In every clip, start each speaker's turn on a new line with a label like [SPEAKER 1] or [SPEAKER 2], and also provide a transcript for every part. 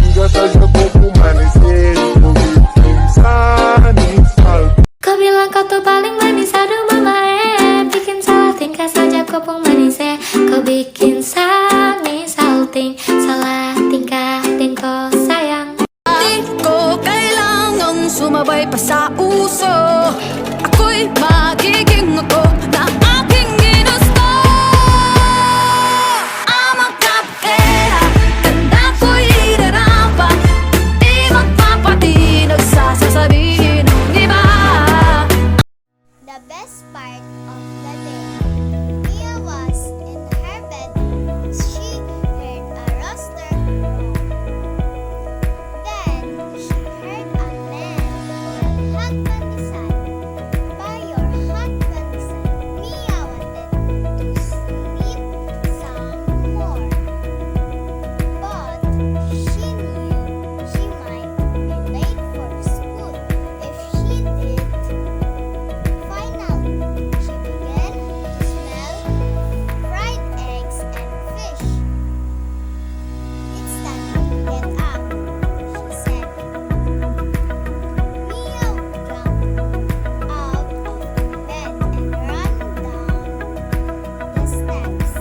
[SPEAKER 1] amiga saja kau pun manis. Kau bikin sanis salting.
[SPEAKER 2] Kau bilang kau tuh paling manis, aduh mama bikin salah tingkah saja kau pun manis kau bikin sanis salting, salah tingkah din ko sayang.
[SPEAKER 3] Di ko kailangang sumabay pa sa uso. Ako'y magiging ako na aking ginusto. Ama kapera, tanda ko'y idarapa. Di magpapatinag sa sasabihin ng iba.
[SPEAKER 4] The best part of the day, Mia was in her bed. She heard a rooster crow. Then she heard a man called Hagbandisan. By your Hagbandisan, Mia wanted to sleep some more. But she knew she might be late for school if she did. Finally, she began to smell fried eggs and fish. It's time to get up, she said. Mia jumped out of the bed and ran down the steps.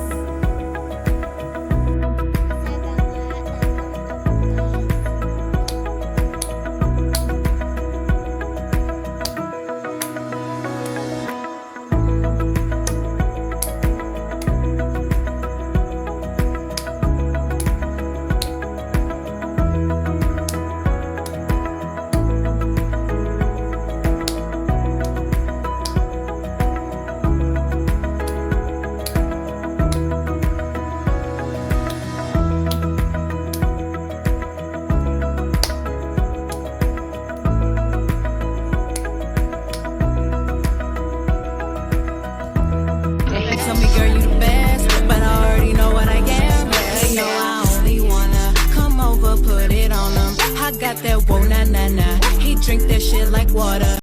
[SPEAKER 3] They tell me, girl, you the best, but I already know what I am. They know I only wanna come over, put it on them. I got that whoa, na na na. He drink that shit like water.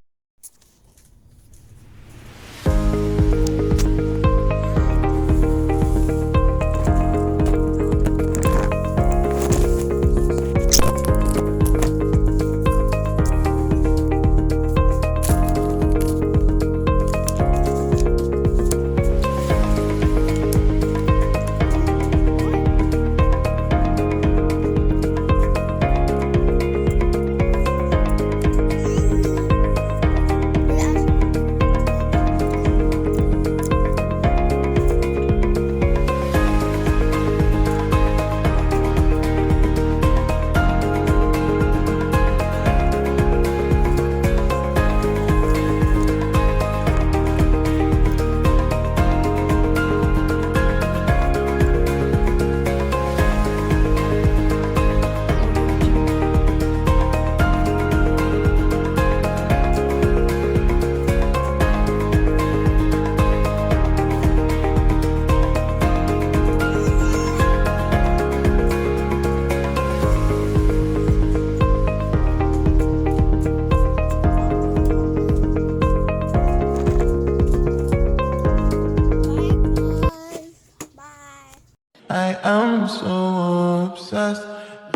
[SPEAKER 1] I am so obsessed.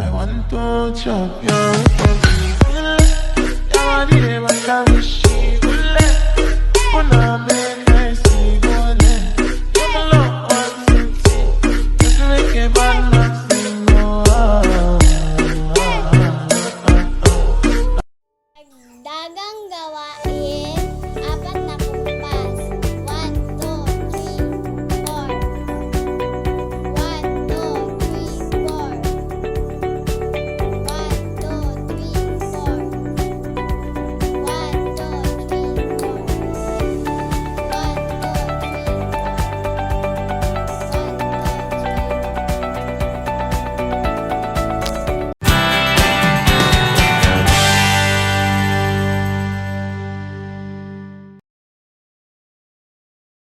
[SPEAKER 1] I want to chop your body. Your body, my wish. Una vez.